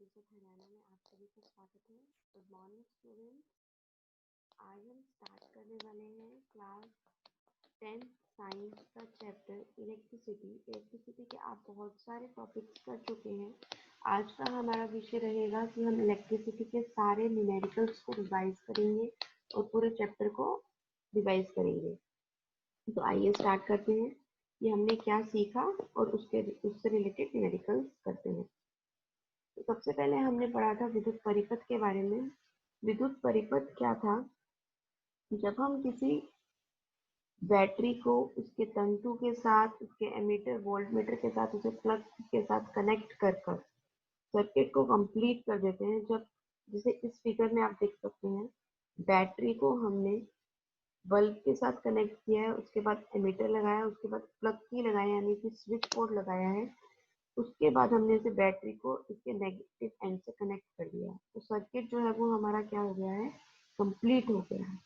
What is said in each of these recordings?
हरियाणा में आप सभी का स्वागत है। Good morning students. आज हम स्टार्ट करने वाले हैं क्लास 10 साइंस का चैप्टर इलेक्ट्रिसिटी। इलेक्ट्रिसिटी के आप बहुत सारे टॉपिक्स कर चुके हैं। आज का हमारा विषय रहेगा कि हम इलेक्ट्रिसिटी के सारे न्यूमेरिकल्स को रिवाइज करेंगे और पूरे चैप्टर को रिवाइज करेंगे। तो आइए स्टार्ट करते हैं कि हमने क्या सीखा और उससे रिलेटेड न्यूमेरिकल्स करते हैं। तो सबसे पहले हमने पढ़ा था विद्युत परिपथ के बारे में। विद्युत परिपथ क्या था? जब हम किसी बैटरी को उसके तंतु के साथ, उसके एमीटर वोल्टमीटर के साथ, उसे प्लग के साथ कनेक्ट कर सर्किट को कंप्लीट कर देते हैं। जब जैसे इस फिगर में आप देख सकते हैं, बैटरी को हमने बल्ब के साथ कनेक्ट किया है, उसके बाद एमीटर लगाया, उसके बाद प्लग की लगाया यानी कि स्विच बोर्ड लगाया है, उसके बाद हमने इसे बैटरी को इसके नेगेटिव एंड से कनेक्ट कर दिया। तो सर्किट जो है वो हमारा क्या हो गया है? कंप्लीट हो गया है।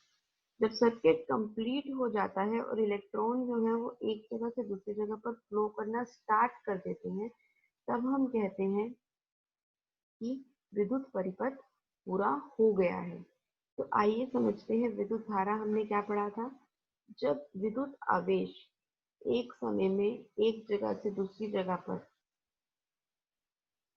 जब सर्किट कंप्लीट हो जाता है और इलेक्ट्रॉन जो है वो एक जगह से दूसरी जगह पर फ्लो करना स्टार्ट कर देते हैं, तब हम कहते हैं कि विद्युत परिपथ पूरा हो गया है। तो आइए समझते हैं विद्युत धारा हमने क्या पढ़ा था। जब विद्युत आवेश एक समय में एक जगह से दूसरी जगह पर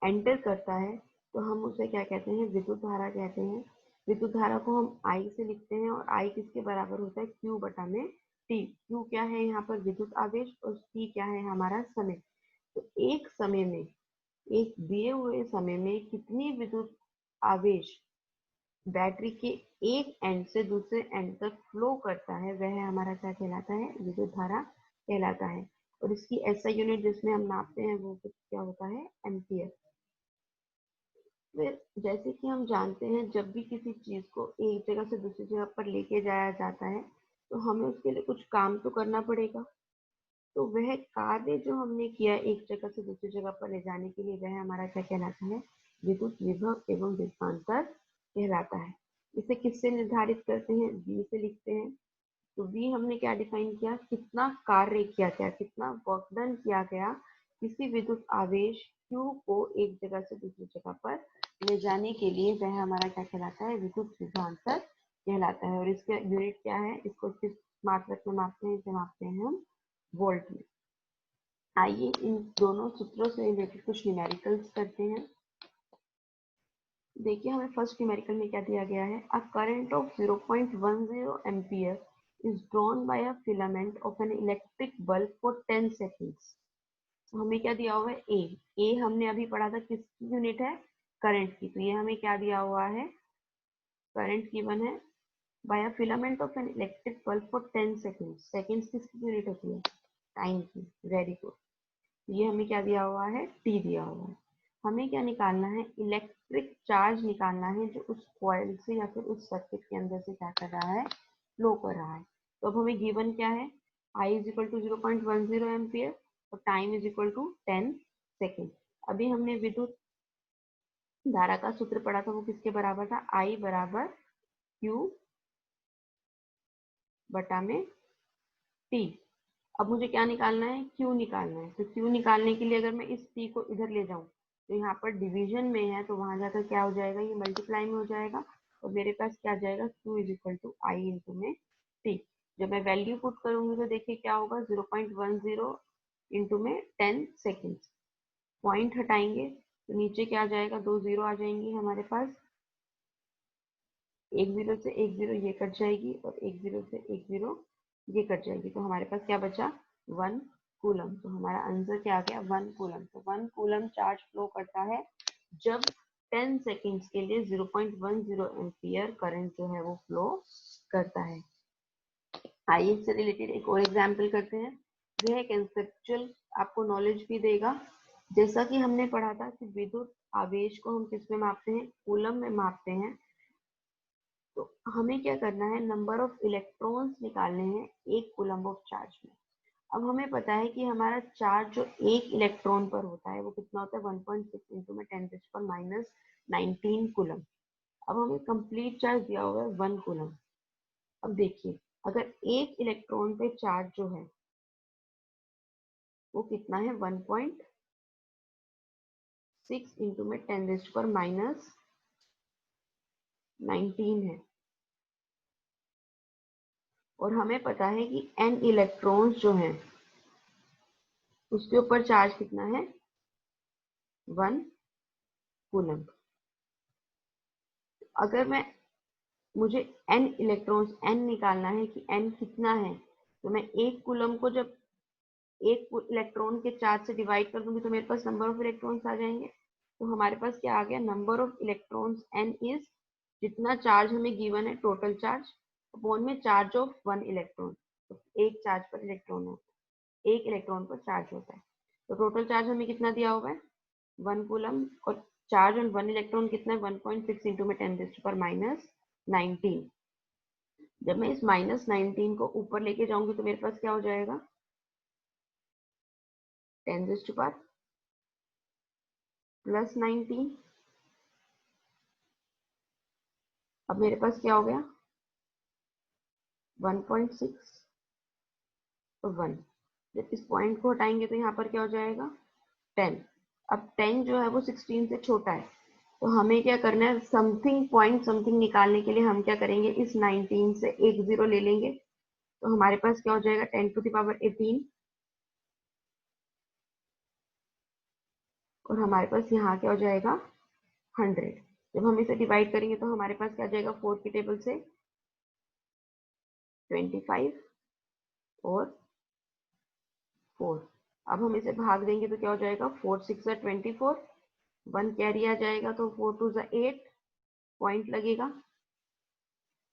एंटर करता है तो हम उसे क्या कहते हैं? विद्युत धारा कहते हैं। विद्युत धारा को हम I से लिखते हैं और I किसके बराबर होता है? Q बटा में T। Q क्या है यहाँ पर? विद्युत आवेश। और T क्या है? हमारा समय। तो एक समय में, एक दिए हुए समय में कितनी विद्युत आवेश बैटरी के एक एंड से दूसरे एंड तक फ्लो करता है, वह हमारा क्या कहलाता है? विद्युत धारा कहलाता है। और इसकी SI यूनिट जिसमें हम नापते हैं वो क्या होता है? एम्पियर। फिर जैसे कि हम जानते हैं, जब भी किसी चीज को एक जगह से दूसरी जगह पर लेके जाया जाता है तो हमें उसके लिए कुछ काम तो करना पड़ेगा। तो वह कार्य जो हमने किया एक जगह से दूसरी जगह पर ले जाने के लिए, वह हमारा क्या कहलाता है? विद्युत विभव एवं विभवांतर कहलाता है। इसे किससे निर्धारित करते हैं? V से लिखते हैं। तो V हमने क्या डिफाइन किया? कितना कार्य किया गया, कितना वर्क डन किया गया किसी विद्युत आवेश Q को एक जगह से दूसरी जगह पर ले जाने के लिए, वह हमारा क्या कहलाता है? विद्युत विभवांतर कहलाता है। और इसका यूनिट क्या है? इसको किस मात्रक में मापते हैं? इसे मापते हैं हम वोल्ट में। आइए इन दोनों सूत्रों से रिलेटेड कुछ न्यूमेरिकल्स करते हैं। देखिए, हमें फर्स्ट न्यूमेरिकल में क्या दिया गया है? अ current of 0.10 ampere is drawn by a filament of an electric bulb for 10 seconds. तो हमें क्या दिया हुआ है? ए हमने अभी पढ़ा था, किसकी यूनिट है? करंट की। तो ये हमें क्या दिया हुआ है? करंट गिवन है by a filament of an electric bulb for 10 seconds. Seconds किसकी यूनिट होती है? टाइम की। Very good. ये हमें क्या दिया हुआ है? टी दिया हुआ है। हमें क्या निकालना है? इलेक्ट्रिक चार्ज निकालना है जो उस कॉइल से या फिर उस सर्किट के अंदर से क्या कर रहा है? फ्लो कर रहा है। तो अब हमें गिवन क्या है? I is equal to 0.10 ampere और time is equal to 10 second. अभी हमने विद्युत धारा का सूत्र पढ़ा था, वो किसके बराबर था? I बराबर Q बटा में T। अब मुझे क्या निकालना है? Q निकालना है। तो Q निकालने के लिए अगर मैं इस T को इधर ले जाऊं तो यहाँ पर डिवीजन में है, तो वहां जाकर क्या हो जाएगा? ये मल्टीप्लाई में हो जाएगा और मेरे पास क्या जाएगा? Q is equal to I into में T। जब मैं वैल्यू पुट करूंगी तो देखिए क्या होगा? 0.10 इंटू में 10 सेकेंड्स। पॉइंट हटाएंगे तो नीचे क्या आ जाएगा? 2 जीरो आ जाएंगी हमारे पास। एक जीरो से एक जीरो ये कट जाएगी और एक जीरो से एक जीरो ये कट जाएगी। तो हमारे पास क्या बचा? 1 कूलम। तो हमारा आंसर क्या आ गया? 1 कूलम। तो 1 कूलम चार्ज फ्लो करता है जब 10 सेकेंड्स के लिए 0.10 एम्पियर करंट जो है वो फ्लो करता है। आइए इससे रिलेटेड एक और एग्जाम्पल करते हैं। यह कंसेप्चुअल आपको नॉलेज भी देगा। जैसा कि हमने पढ़ा था कि विद्युत आवेश को हम किस में मापते हैं? कूलम में मापते हैं। तो हमें क्या करना है? नंबर ऑफ इलेक्ट्रॉन्स निकालने हैं एक कूलम ऑफ चार्ज में। अब हमें पता है कि हमारा चार्ज जो एक इलेक्ट्रॉन पर होता है वो कितना होता है? 1.6 इंटू में 10⁻⁹ कूलम। अब हमें कंप्लीट चार्ज दिया हुआ है 1 कूलम। अब देखिए, अगर एक इलेक्ट्रॉन पे चार्ज जो है वो कितना है? 6 इंटू में 10⁻⁻19 है। और हमें पता है कि n इलेक्ट्रॉन्स जो हैं उसके ऊपर चार्ज कितना है, 1 कूलम। अगर मुझे n इलेक्ट्रॉन्स n निकालना है कि n कितना है, तो मैं एक कूलम को जब एक इलेक्ट्रॉन के चार्ज से डिवाइड कर दूंगी तो मेरे पास नंबर ऑफ इलेक्ट्रॉन्स आ जाएंगे। तो हमारे पास क्या आ गया, number of electrons n is जितना चार्ज हमें गिवन है टोटल चार्ज अपॉन में चार्ज ऑफ 1 इलेक्ट्रॉन। तो एक चार्ज पर इलेक्ट्रॉन होता है, एक इलेक्ट्रॉन पर चार्ज होता है। तो टोटल चार्ज हमें कितना दिया हुआ है, 1 कूलम। और चार्ज ऑन 1 इलेक्ट्रॉन कितना है, 1.6 इंटू में 10⁻⁻19। जब मैं इस -19 को ऊपर लेके जाऊंगी तो मेरे पास क्या हो जाएगा, 10⁻+19। अब मेरे पास क्या हो गया, 1.6 और 1। जब इस पॉइंट को हटाएंगे तो यहाँ पर क्या हो जाएगा, 10। अब 10 जो है वो 16 से छोटा है, तो हमें क्या करना है, समथिंग पॉइंट समथिंग निकालने के लिए हम क्या करेंगे, इस 19 से एक जीरो ले लेंगे। तो हमारे पास क्या हो जाएगा, 10⁻18। और हमारे पास यहाँ क्या हो जाएगा, 100। जब हम इसे डिवाइड करेंगे तो हमारे पास क्या आ जाएगा, 4 की टेबल से 25 और 4। अब हम इसे भाग देंगे तो क्या हो जाएगा, 4 6 24, 1 कैरी आ जाएगा तो 4 2 8 पॉइंट लगेगा।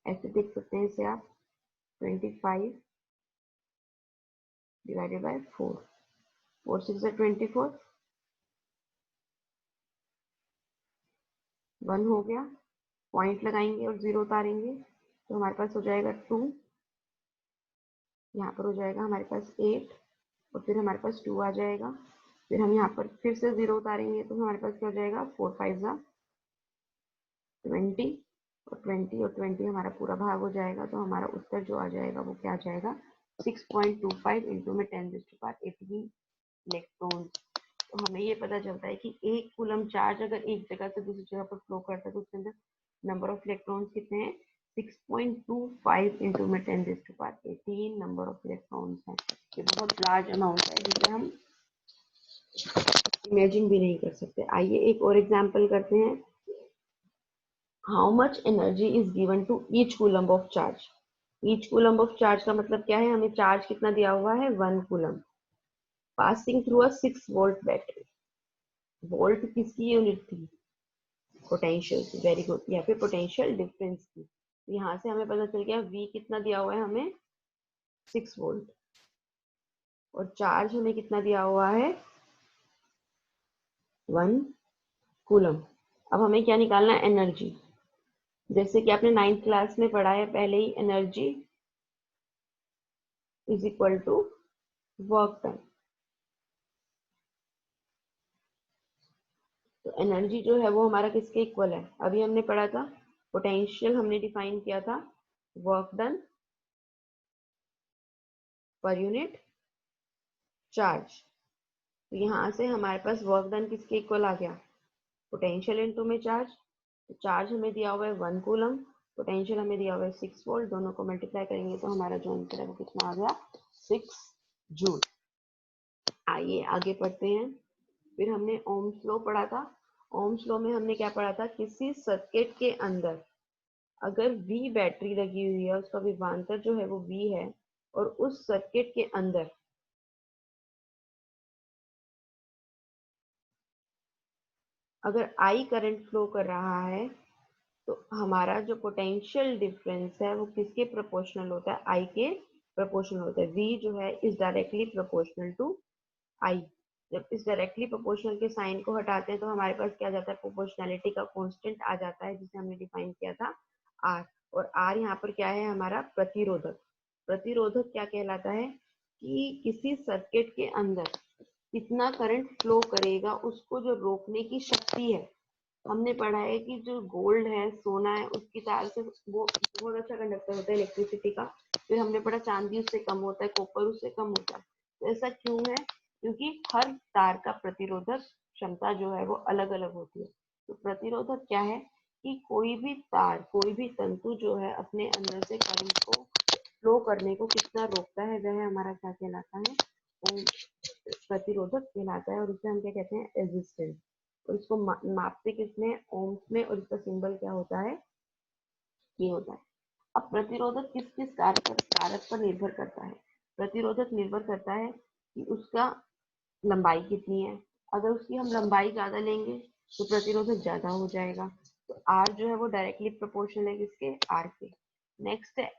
ऐसे देख सकते हैं इसे आप, 25 डिवाइडेड बाय 4, 4 6 24, 1 हो गया, पॉइंट लगाएंगे और 0 उतारेंगे तो हमारे पास हो जाएगा 2। यहाँ पर हो जाएगा हमारे पास 8 और फिर हमारे पास 2 आ जाएगा। फिर हम यहाँ पर फिर से 0 उतारेंगे तो हमारे पास क्या हो जाएगा, 4 5 20 और 20 और 20 हमारा पूरा भाग हो जाएगा। तो हमारा उत्तर जो आ जाएगा वो क्या आ जाएगा, 6.25 इंटू में 10⁻18 इलेक्ट्रॉन। तो हमें ये पता चलता है कि एक कूलम चार्ज अगर एक जगह से दूसरी जगह पर फ्लो करता है तो उसके अंदर नंबर ऑफ इलेक्ट्रॉन्स कितने हैं, 6.25 इंटू में 10⁻18 नंबर ऑफ इलेक्ट्रॉन्स हैं। ये बहुत लार्ज अमाउंट है जिसे हम इमेजिन भी नहीं कर सकते। आइए एक और एग्जांपल करते हैं। How much energy is given to each coulomb of charge. Each coulomb of charge का मतलब क्या है, हमें चार्ज कितना दिया हुआ है, 1 coulomb, passing through a 6 volt battery. Volt किसकी यूनिट थी, पोटेंशियल की, वेरी गुड, या फिर पोटेंशियल डिफरेंस की। तो यहाँ से हमें पता चल गया V कितना दिया हुआ है हमें, 6 वोल्ट, और चार्ज हमें कितना दिया हुआ है, 1 कूलम। अब हमें क्या निकालना है, एनर्जी। जैसे कि आपने 9th क्लास में पढ़ा है पहले ही, energy is equal to work done. तो एनर्जी जो है वो हमारा किसके इक्वल है, अभी हमने पढ़ा था, पोटेंशियल हमने डिफाइन किया था work done per unit charge. तो यहाँ से हमारे पास वर्क डन किसके इक्वल आ गया, पोटेंशियल इनटू में चार्ज। तो चार्ज हमें दिया हुआ है 1 कूलम, पोटेंशियल हमें दिया हुआ है 6 वोल्ट, दोनों को मल्टीप्लाई करेंगे तो हमारा जो आंसर है वो कितना आ गया, 6 जूल। आइए आगे पढ़ते हैं। फिर हमने ओम्स लॉ पढ़ा था। ओम्स लॉ में हमने क्या पढ़ा था, किसी सर्किट के अंदर अगर V बैटरी लगी हुई है, उसका विभवांतर जो है वो V है, और उस सर्किट के अंदर अगर I करंट फ्लो कर रहा है तो हमारा जो पोटेंशियल डिफरेंस है वो किसके प्रोपोर्शनल होता है, I के प्रोपोर्शनल होता है। V जो है is directly proportional to I। जब इस डायरेक्टली प्रोपोर्शनल के साइन को हटाते हैं तो हमारे पास क्या जाता है, प्रोपोर्शनैलिटी का कांस्टेंट आ जाता है, जिसे हमने डिफाइन किया था R। और R यहाँ पर क्या है, हमारा प्रतिरोधक। प्रतिरोधक क्या कहलाता है, कि किसी सर्किट के अंदर कितना करंट फ्लो करेगा उसको जो रोकने की शक्ति है। हमने पढ़ा है कि जो गोल्ड है, सोना है, उसकी तार से वो बहुत अच्छा कंडक्टर होता है इलेक्ट्रिसिटी का। फिर हमने पढ़ा चांदी उससे कम होता है, कॉपर उससे कम होता है। तो ऐसा क्यों है, क्योंकि हर तार का प्रतिरोधक क्षमता जो है वो अलग अलग होती है। तो प्रतिरोधक क्या है कि कोई भी तार, कोई भी तंतु जो है अपने अंदर से करंट को फ्लो करने को कितना रोकता है, वह हमारा क्या कहलाता है, ओम प्रतिरोधक कहलाता है। और उसे हम क्या कहते हैं, रेजिस्टेंस। और इसको मापते किसमें, ओम्स में, और इसका सिंबल क्या होता है, ये होता है। अब प्रतिरोधक किस किस कारक पर निर्भर करता है। प्रतिरोधक निर्भर करता है कि उसका लंबाई कितनी है। अगर उसकी हम लंबाई ज्यादा लेंगे तो प्रतिरोधक ज्यादा हो जाएगा। तो आर जो है वो डायरेक्टली प्रोपोर्शनल है किसके, आर के। नेक्स्ट है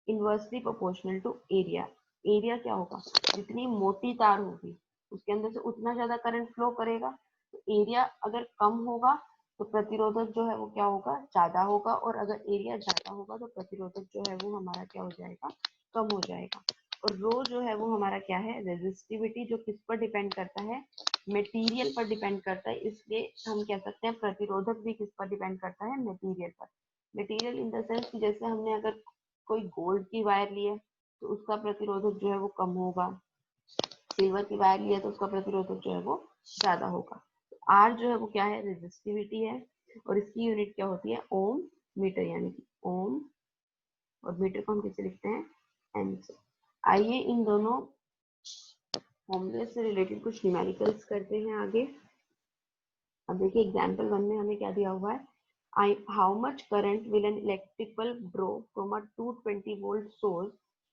inversely proportional to area. Area क्या होगा, जितनी मोटी तार होगी उसके अंदर से उतना ज्यादा करंट फ्लो करेगा। तो एरिया अगर कम होगा तो प्रतिरोधक जो है वो क्या होगा, ज्यादा होगा। और अगर एरिया ज्यादा होगा तो प्रतिरोधक जो है वो हमारा क्या हो जाएगा, कम हो जाएगा। और रो जो है वो हमारा क्या है, रेजिस्टिविटी, जो किस पर डिपेंड करता है, मटेरियल पर डिपेंड करता है। इसलिए हम कह सकते हैं प्रतिरोधक भी किस पर डिपेंड करता है, मटेरियल पर। मटेरियल इन द सेंस कि जैसे हमने अगर कोई गोल्ड की वायर ली है तो उसका प्रतिरोधक जो है वो कम होगा, सिल्वर की वायर ली है तो उसका प्रतिरोधक जो है वो ज्यादा होगा। आर जो है वो क्या है, रेजिस्टिविटी है। और इसकी यूनिट क्या होती है, ओम मीटर, यानी कि ओम, और मीटर को हम कैसे लिखते हैं, एम से। आइए इन दोनों फॉर्मूले से रिलेटेड कुछ न्यूमेरिकल्स करते हैं आगे। अब देखिए एग्जाम्पल 1 में हमें क्या दिया हुआ है, how much current will an electric bulb draw from a 220 volt source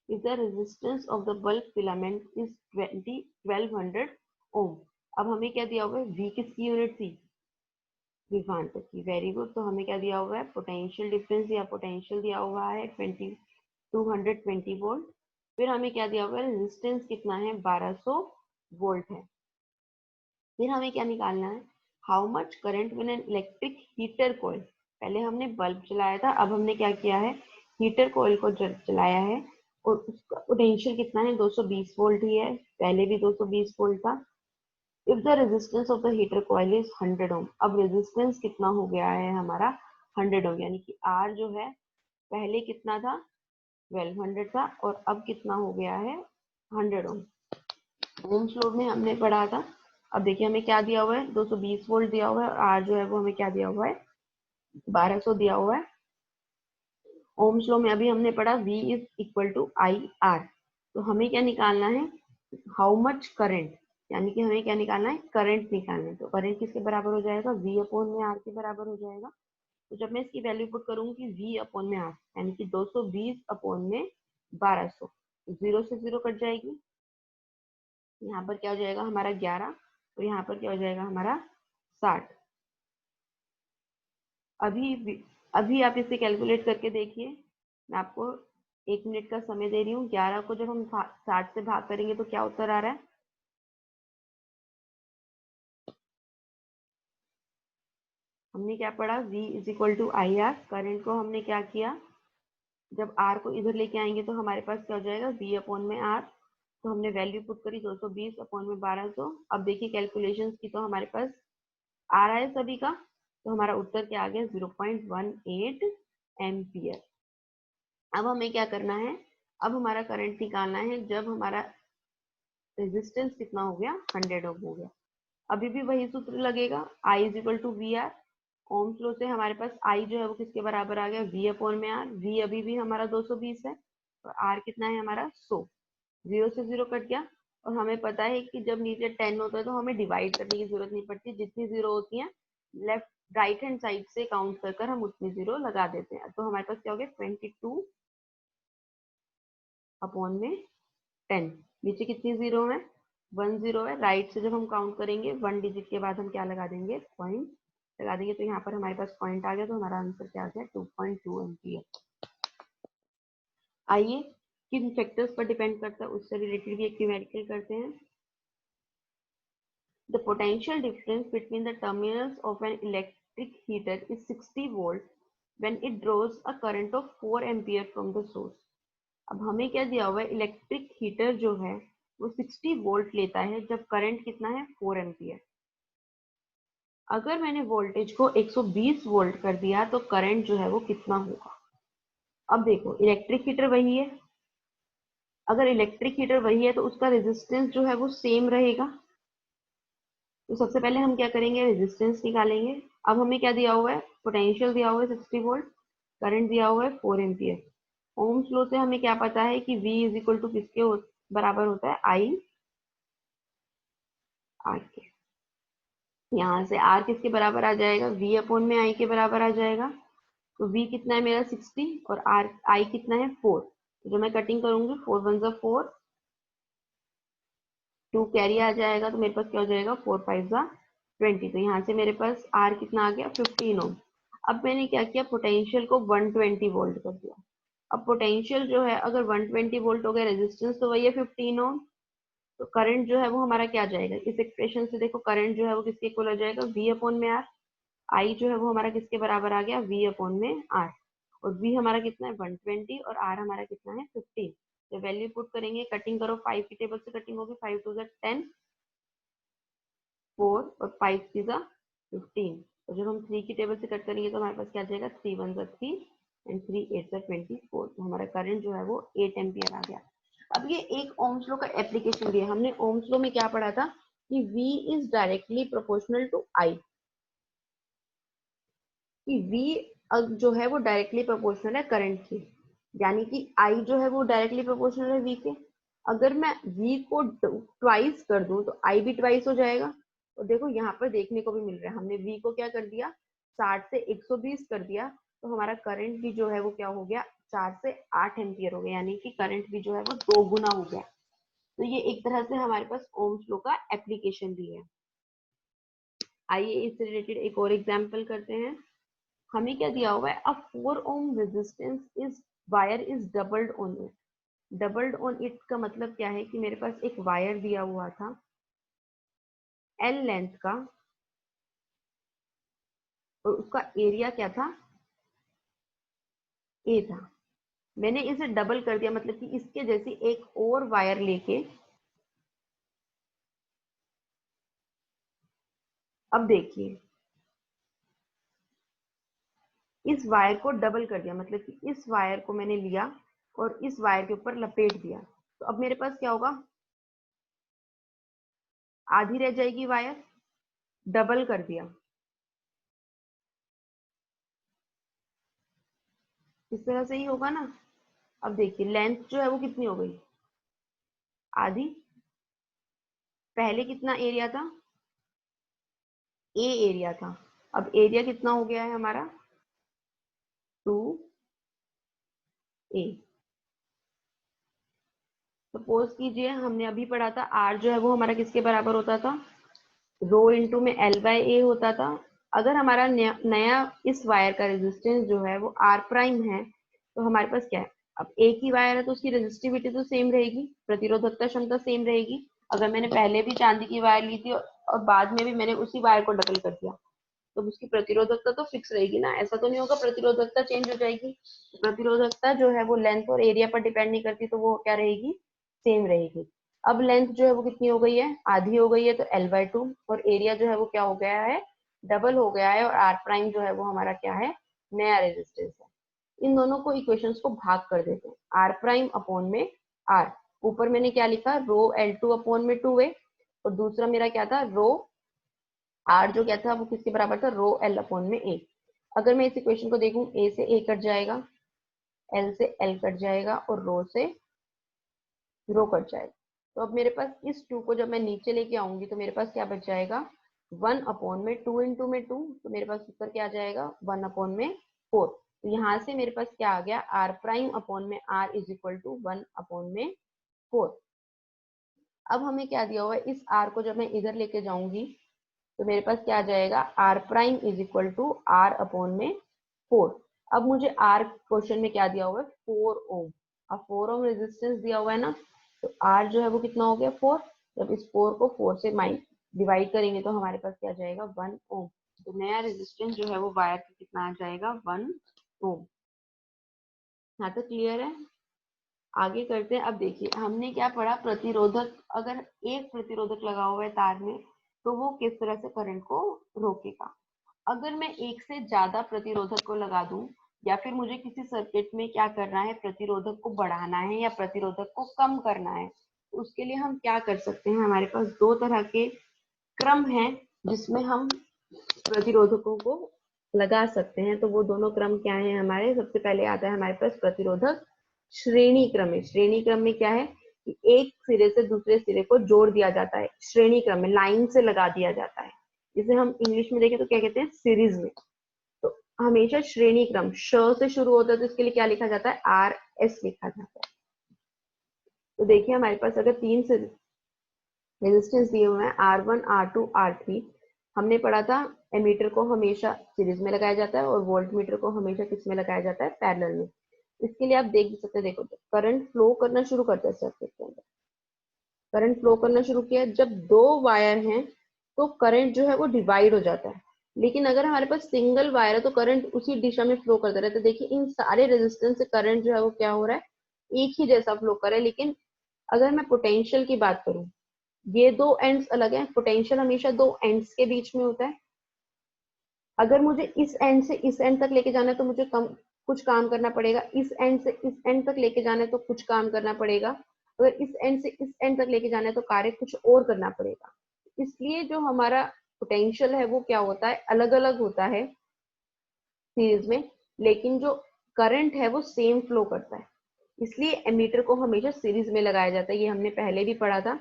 if the resistance of the bulb filament is 1200 ohm। अब हमें क्या दिया हुआ है, V किसकी यूनिट थी, विभवांतर की। Very good. तो हमें क्या दिया हुआ है, पोटेंशियल डिफरेंस या पोटेंशियल दिया हुआ है 220 वोल्ट। फिर हमें क्या दिया हुआ है, रेजिस्टेंस कितना है, 1200 वोल्ट है। फिर हमें क्या निकालना है, how much current will an electric heater coil. पहले हमने बल्ब चलाया था, अब हमने क्या किया है, हीटर कॉइल को चलाया है। और उसका पोटेंशियल कितना है, 220 वोल्ट ही है, पहले भी 220 वोल्ट था। If the resistance of the heater coil is 100 ओम। अब रेजिस्टेंस कितना हो गया है हमारा, 100 ओम, यानी कि आर जो है पहले कितना था, 1200 था, और अब कितना हो गया है, 100 ओम। ओम्स लॉ में हमने पढ़ा था। अब देखिए हमें क्या दिया हुआ है, 220 वोल्ट दिया हुआ है, और आर जो है वो हमें क्या दिया हुआ है, 1200 दिया हुआ है। ओम्स लॉ में अभी हमने पढ़ा V is equal to I R. तो हमें क्या निकालना है, हाउ मच करंट, यानी कि हमें क्या निकालना है, करंट निकालना है। तो करंट किसके बराबर हो जाएगा, V अपॉन में आर के बराबर हो जाएगा। तो जब मैं इसकी वैल्यू पुट करूंगी V अपॉन में आर, यानी कि 220 अपॉन में 1200, जीरो से जीरो कट जाएगी। यहाँ पर क्या हो जाएगा हमारा 11, तो यहाँ पर क्या हो जाएगा हमारा 60। अभी आप इसे कैलकुलेट करके देखिए। मैं आपको 1 मिनट का समय दे रही हूँ। 11 को जब हम 60 से भाग करेंगे तो क्या उत्तर आ रहा है, हमने क्या पढ़ा, V is equal to I R. Current को हमने क्या किया, जब R को इधर लेके आएंगे तो हमारे पास क्या हो जाएगा, V अपॉन में R। तो हमने वैल्यू पुट करी 220 अपॉन में 1200। अब देखिए कैलकुलेशंस की, तो हमारे पास आ रहा है सभी का। तो हमारा उत्तर क्या आ गया, 0.18 एम्पियर। अब हमें क्या करना है, अब हमारा करंट निकालना है जब हमारा रेजिस्टेंस कितना हो गया, 100 ओम हो गया। अभी भी वही सूत्र लगेगा, I is equal to V R. Ohm's law से हमारे पास I जो है वो किसके बराबर आ गया, V अपॉन में R। V अभी भी हमारा 220 है, और R कितना है हमारा 100। जीरो से जीरो कट गया। और हमें पता है कि जब नीचे 10 होता है तो हमें डिवाइड करने की जरूरत नहीं पड़ती, जितनी जीरो होती है लेफ्ट राइट हैंड साइड से काउंट कर हम उतनी जीरो लगा देते हैं। तो हमारे पास क्या हो गया, 22 अपॉन में 10। नीचे कितनी जीरो है, 1 जीरो है। राइट से जब हम काउंट करेंगे 1 डिजिट के बाद हम क्या लगा देंगे, पॉइंट लगा देंगे। तो यहाँ पर हमारे पास पॉइंट आ गया, तो हमारा आंसर क्या आ गया, 2.2 एम्पियर। आइए किन फैक्टर्स पर डिपेंड करता है उससे रिलेटेड भी एक न्यूमेरिकल करते हैं। The potential difference between the terminals of an electric heater is 60 volt when it draws a current of 4 ampere from the source। अब हमें क्या दिया हुआ है, इलेक्ट्रिक हीटर जो है वो 60 वोल्ट लेता है जब करंट कितना है, 4 एम्पियर। अगर मैंने वोल्टेज को 120 वोल्ट कर दिया तो करंट जो है वो कितना होगा। अब देखो इलेक्ट्रिक हीटर वही है, अगर इलेक्ट्रिक हीटर वही है तो उसका रेजिस्टेंस जो है वो सेम रहेगा। तो सबसे पहले हम क्या करेंगे, रेजिस्टेंस निकालेंगे। अब हमें क्या दिया हुआ है, पोटेंशियल दिया हुआ है 60 वोल्ट, करंट दिया हुआ है 4 एम्पियर। ओम्स लॉ से हमें क्या पता है कि V इज इक्वल टू किसके बराबर होता है, I R के। यहाँ से R किसके बराबर आ जाएगा, V अपॉन में I के बराबर आ जाएगा। तो V कितना है मेरा 60 और R I कितना है 4। तो जो मैं कटिंग करूंगी 4 1 जा 4, 2 कैरी आ जाएगा तो मेरे पास क्या हो जाएगा 4 5 जा 20। तो यहाँ से मेरे पास R कितना आ गया 15 ओम। अब मैंने क्या किया, पोटेंशियल को 120 वोल्ट कर दिया। अब पोटेंशियल जो है अगर 120 वोल्ट हो गया, रेजिस्टेंस तो वही है 15 ओम, तो करंट जो है वो हमारा क्या जाएगा, इस एक्सप्रेशन से देखो करंट जो है वो किसके इक्वल हो जाएगा, V अपॉन में R। आई जो है वो हमारा किसके बराबर आ गया, V अपॉन में R। और V हमारा कितना है 120 और R हमारा कितना है 15। तो वैल्यू पुट करेंगे, कटिंग करो, 5 की टेबल से कटिंग होगी, 5 टू 10, 4 और 5 थ्री 15। और जब हम 3 की टेबल से कट करेंगे तो हमारे पास क्या आ जाएगा, 3 1 3 एंड 3 8 24। तो हमारा करंट जो है वो 8 एम्पियर आ गया। अब ये एक ओम्स लॉ का एप्लीकेशन दिया। हमने ओम्स लॉ में क्या पढ़ा था कि V is directly proportional to I, कि V जो है वो डायरेक्टली प्रोपोर्शनल है करंट की, यानी कि I जो है वो डायरेक्टली प्रोपोर्शनल है V के। अगर मैं V को ट्वाइस कर दूं तो I भी ट्वाइस हो जाएगा। और देखो यहाँ पर देखने को भी मिल रहा है, हमने V को क्या कर दिया, 60 से 120 कर दिया, तो हमारा करंट भी जो है वो क्या हो गया, 4 से 8 एम्पियर हो गया, यानी कि करंट भी जो है वो 2 गुना हो गया। तो ये एक तरह से हमारे पास ओम्स लॉ का एप्लीकेशन भी है। आइए इससे रिलेटेड एक और एग्जाम्पल करते हैं। हमें क्या दिया हुआ है, अ 4 ohm resistance is wire is doubled on it. Doubled on it का मतलब क्या है कि मेरे पास एक वायर दिया हुआ था L लेंथ का, और उसका एरिया क्या था, A था। मैंने इसे डबल कर दिया, मतलब कि इसके जैसी एक और वायर लेके, अब देखिए इस वायर को डबल कर दिया, मतलब कि इस वायर को मैंने लिया और इस वायर के ऊपर लपेट दिया। तो अब मेरे पास क्या होगा, आधी रह जाएगी वायर, डबल कर दिया, इस तरह से ही होगा ना। अब देखिए लेंथ जो है वो कितनी हो गई, आधी। पहले कितना एरिया था, ए एरिया था, अब एरिया कितना हो गया है हमारा 2A। सपोज कीजिए हमने अभी पढ़ा था आर जो है वो हमारा किसके बराबर होता था, रो इंटू में L बाय ए होता था। अगर हमारा नया इस वायर का रेजिस्टेंस जो है वो R प्राइम है, तो हमारे पास क्या है, अब एक ही वायर है तो उसकी रेजिस्टिविटी तो सेम रहेगी, प्रतिरोधकता क्षमता सेम रहेगी। अगर मैंने पहले भी चांदी की वायर ली थी और बाद में भी मैंने उसी वायर को डबल कर दिया, तो उसकी प्रतिरोधकता तो फिक्स रहेगी ना, ऐसा तो नहीं होगा प्रतिरोधकता चेंज हो जाएगी। प्रतिरोधकता जो है वो लेंथ और एरिया पर डिपेंड नहीं करती, तो वो क्या रहेगी, सेम रहेगी। अब लेंथ जो है वो कितनी हो गई है, आधी हो गई है, तो L/2, और एरिया जो है वो क्या हो गया है, डबल हो गया है, और R प्राइम जो है वो हमारा क्या है, नया रेजिस्टेंस है। इन दोनों को इक्वेशंस को भाग कर देते हैं, R प्राइम अपॉन में R। ऊपर मैंने क्या लिखा, रो L2 अपॉन में 2A, और दूसरा मेरा क्या था, रो R जो क्या था वो किसके बराबर था, रो L अपॉन में A। अगर मैं इस इक्वेशन को देखूं, A से A कट जाएगा, L से L कट जाएगा, और रो से रो कट जाएगा। तो अब मेरे पास इस 2 को जब मैं नीचे लेके आऊंगी तो मेरे पास क्या बच जाएगा, 1 अपॉन में 2 इंटू में 2, तो मेरे पास ऊपर क्या आ जाएगा 1 अपॉन में 4। तो यहाँ से मेरे पास क्या आ गया, R प्राइम अपॉन में R is equal to 1 upon में 4। अब हमें क्या दिया हुआ है, इस R को जब मैं इधर लेके जाऊंगी तो मेरे पास क्या आ जाएगा, R prime is equal to R upon में 4। अब मुझे R क्वेश्चन में क्या दिया हुआ है, 4 ओम। अब 4 ओम रेजिस्टेंस दिया हुआ है ना, तो R जो है वो कितना हो गया 4। जब इस 4 को 4 से डिवाइड करेंगे तो हमारे पास क्या जाएगा 1 ओम। तो नया रेजिस्टेंस जो है वो वायर का कितना आ जाएगा 1 ओम। यहाँ तक क्लियर है। आगे करते हैं। अब देखिए हमने क्या पढ़ा, प्रतिरोधक, अगर एक प्रतिरोधक लगा हुआ है तार में तो वो किस तरह से करंट को रोकेगा। अगर मैं एक से ज्यादा प्रतिरोधक को लगा दूं, या फिर मुझे किसी सर्किट में क्या करना है, प्रतिरोधक को बढ़ाना है या प्रतिरोधक को कम करना है, तो उसके लिए हम क्या कर सकते हैं, हमारे पास दो तरह के क्रम है जिसमें हम प्रतिरोधकों को लगा सकते हैं। तो वो दोनों क्रम क्या है हमारे? सबसे पहले आता है हमारे पास प्रतिरोधक श्रेणी क्रम में। श्रेणी क्रम में क्या है कि एक सिरे से दूसरे सिरे को जोड़ दिया जाता है, श्रेणी क्रम में लाइन से लगा दिया जाता है। जिसे हम इंग्लिश में देखें तो क्या कहते हैं? सीरीज में। तो हमेशा श्रेणी क्रम श से शुरू होता है, तो इसके लिए क्या लिखा जाता है? आर एस लिखा जाता है। तो देखिए हमारे पास अगर तीन रेजिस्टेंस दिए हुए हैं R1, R2, R3, हमने पढ़ा था एमीटर को हमेशा सीरीज में लगाया जाता है और वोल्ट मीटर को हमेशा किस में लगाया जाता है? पैरेलल में। इसके लिए आप देख सकते हैं, देखो करंट फ्लो करना शुरू करता है सर्किट के अंदर। करंट फ्लो करना शुरू किया, जब दो वायर हैं तो करंट जो है वो डिवाइड हो जाता है। लेकिन अगर हमारे पास सिंगल वायर है तो करंट उसी दिशा में फ्लो करता रहता है। देखिए इन सारे रेजिस्टेंस से करंट जो है वो क्या हो रहा है? एक ही जैसा फ्लो कर रहा है। लेकिन अगर मैं पोटेंशियल की बात करूं, ये दो एंड्स अलग हैं। पोटेंशियल हमेशा दो एंड्स के बीच में होता है। अगर मुझे इस एंड से इस एंड तक लेके जाना है तो मुझे कुछ काम करना पड़ेगा। इस एंड से इस एंड तक लेके जाना है तो कुछ काम करना पड़ेगा। अगर इस एंड से इस एंड तक लेके जाना है तो कार्य कुछ और करना पड़ेगा। इसलिए जो हमारा पोटेंशियल है वो क्या होता है? अलग अलग होता है सीरीज में, लेकिन जो करंट है वो सेम फ्लो करता है। इसलिए एमीटर को हमेशा सीरीज में लगाया जाता है। ये हमने पहले भी पढ़ा था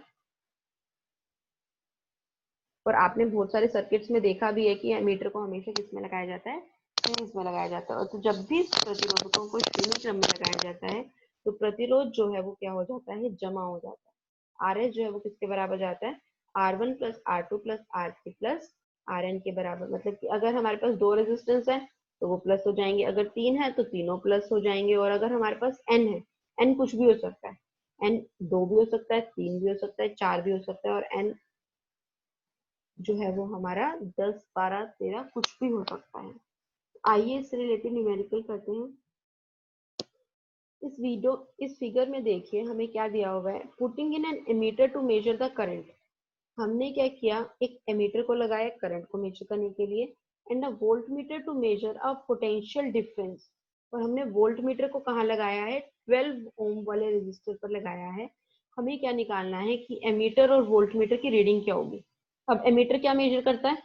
और आपने बहुत सारे सर्किट्स में देखा भी है कि एमीटर को हमेशा किस में लगाया जाता है? सीरीज में लगाया जाता है। और तो जब भी प्रतिरोधकों को श्रेणी क्रम में लगाया जाता है तो प्रतिरोध जो है वो क्या हो जाता है? जमा हो जाता है। आर एस जो है वो किसके बराबर जाता है? R1 plus R2 plus R3 plus Rn के बराबर। मतलब कि अगर हमारे पास दो रेजिस्टेंस है तो वो प्लस हो जाएंगे, अगर तीन है तो तीनों प्लस हो जाएंगे, और अगर हमारे पास n है, n कुछ भी हो सकता है, n दो भी हो सकता है, तीन भी हो सकता है, चार भी हो सकता है, और n जो है वो हमारा 10, 12, 13 कुछ भी हो सकता है। आइए इससे रिलेटेड न्यूमेरिकल करते हैं। इस फिगर में देखिए हमें क्या दिया हुआ है? Putting in an ammeter to measure the current. हमने क्या किया? एक एमीटर को लगाया करंट को मेजर करने के लिए, and a volt meter to measure a potential difference. और हमने वोल्ट मीटर को कहाँ लगाया है? 12 ओम वाले रेजिस्टर पर लगाया है। हमें क्या निकालना है कि एमीटर और वोल्ट मीटर की रीडिंग क्या होगी। अब एमीटर क्या मेजर करता है?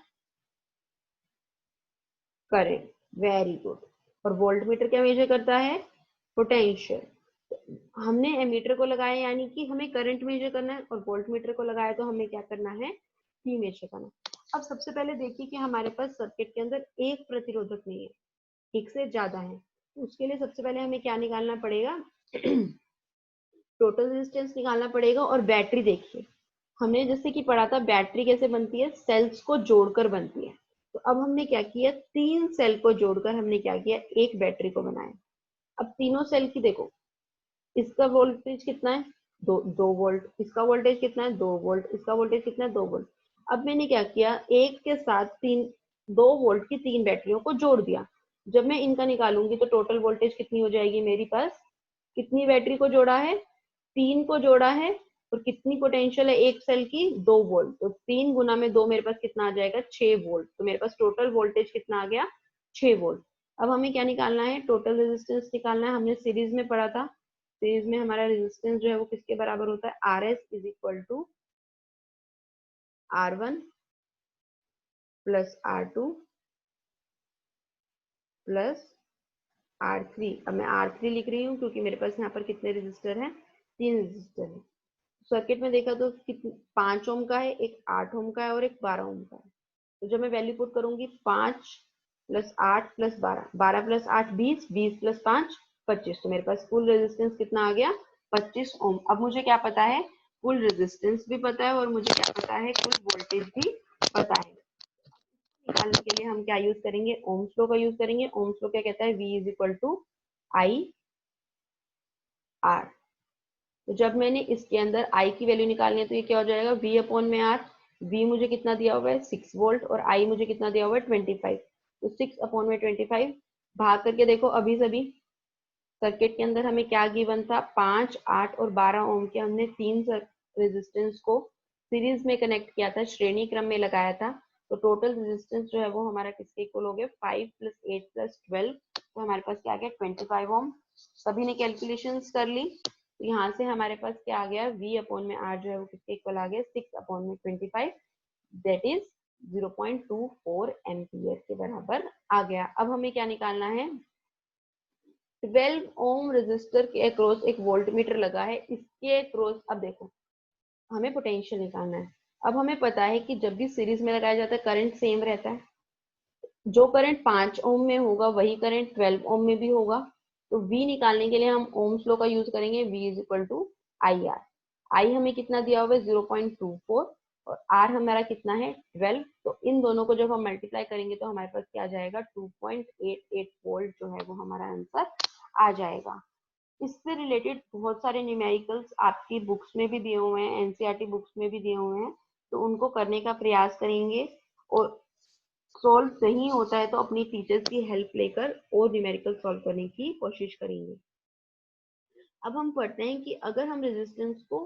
करंट। Very good. और वोल्ट मीटर क्या मेजर करता है? पोटेंशियल। हमने एमीटर को लगाया यानी कि हमें करंट मेजर करना है, और वोल्ट मीटर को लगाया तो हमें क्या करना है? पी मेजर करना है। अब सबसे पहले देखिए कि हमारे पास सर्किट के अंदर एक प्रतिरोधक नहीं है, एक से ज्यादा है। तो उसके लिए सबसे पहले हमें क्या निकालना पड़ेगा? टोटल रेजिस्टेंस निकालना पड़ेगा। और बैटरी देखिए, हमने जैसे कि पढ़ा था बैटरी कैसे बनती है? सेल्स को जोड़कर बनती है। तो अब हमने क्या किया? तीन सेल को जोड़कर हमने क्या किया? एक बैटरी को बनाया। अब तीनों सेल की देखो, इसका वोल्टेज कितना है? 2 वोल्ट। इसका वोल्टेज कितना है? 2 वोल्ट। इसका वोल्टेज कितना है? 2 वोल्ट। अब मैंने क्या किया? एक के साथ 2 वोल्ट की तीन बैटरियों को जोड़ दिया। जब मैं इनका निकालूंगी तो टोटल वोल्टेज कितनी हो जाएगी मेरी पास? कितनी बैटरी को जोड़ा है? तीन को जोड़ा है। और कितनी पोटेंशियल है एक सेल की? 2 वोल्ट। तो 3 गुना में 2 मेरे पास कितना आ जाएगा? 6 वोल्ट। तो मेरे पास टोटल वोल्टेज कितना आ गया? 6 वोल्ट। अब हमें क्या निकालना है? टोटल रेजिस्टेंस निकालना है। हमने सीरीज में पढ़ा था, सीरीज में हमारा रेजिस्टेंस जो है वो किसके बराबर होता है? R S is equal to R1 plus R2 plus R3। अब मैं R3 लिख रही हूँ क्योंकि मेरे पास यहाँ पर कितने रजिस्टर हैं? 3 रजिस्टर है। सर्किट में देखा तो कितने? 5 ओम का है, एक 8 ओम का है और एक 12 ओम का है। तो जब मैं वैल्यू पुट करूंगी 5 प्लस 8 प्लस 12, 12 प्लस 8 20, 20 प्लस 5 25, तो मेरे पास कुल रेजिस्टेंस कितना आ गया? 25 ओम। अब मुझे क्या पता है? कुल रेजिस्टेंस भी पता है और मुझे क्या पता है? कुल वोल्टेज भी पता है। निकालने के लिए हम क्या यूज करेंगे? ओम्स लॉ का यूज करेंगे। ओम्स लॉ क्या कहता है? V is equal to I R. तो जब मैंने इसके अंदर I की वैल्यू निकालनी है तो ये क्या हो जाएगा? V अपॉन में R। V मुझे कितना दिया हुआ है? 6 वोल्ट, और I मुझे कितना दिया हुआ है? 25। तो 6 अपॉन में 25 भाग करके देखो अभी सभी। सर्किट के अंदर हमें क्या गिवन था? 5, 8 और 12 ओम के हमने तीन रेजिस्टेंस को सीरीज में कनेक्ट किया था, श्रेणी क्रम में लगाया था। तो टोटल रेजिस्टेंस जो है वो हमारा किसके इक्वल हो गया? 5 प्लस 8 प्लस 12। तो हमारे पास क्या आ गया? 25 ओम। सभी ने कैलकुलेशंस कर ली। तो यहाँ से हमारे पास क्या आ गया? V अपॉन में R जो है वो किसके इक्वल आ गया? 6 अपॉन में 25। दैट इज 0.24 एम्पियर के बराबर आ गया। अब हमें क्या निकालना है, 12 ओम रेजिस्टर के अक्रॉस एक वोल्टमीटर लगा है, इसके अक्रॉस अब देखो हमें पोटेंशियल निकालना है। अब हमें पता है कि जब भी सीरीज में लगाया जाता है करंट सेम रहता है, जो करंट 5 ओम में होगा वही करंट 12 ओम में भी होगा। तो V निकालने के लिए हम ओम्स लॉ का यूज करेंगे, V is equal to IR। I हमें कितना दिया हुआ है 0.24 और R हमारा कितना है 12। तो इन दोनों को जब हम मल्टीप्लाई करेंगे तो हमारे पास क्या आ जाएगा 2.88 वोल्ट जो है वो हमारा आंसर आ जाएगा। इससे रिलेटेड बहुत सारे न्यूमेरिकल्स आपकी बुक्स में भी दिए हुए हैं, एनसीईआरटी बुक्स में भी दिए हुए हैं, तो उनको करने का प्रयास करेंगे और सॉल्व नहीं होता है तो अपनी टीचर्स की हेल्प लेकर और न्यूमेरिकल सॉल्व करने की कोशिश करेंगे। अब हम पढ़ते हैं कि अगर हम रेजिस्टेंस को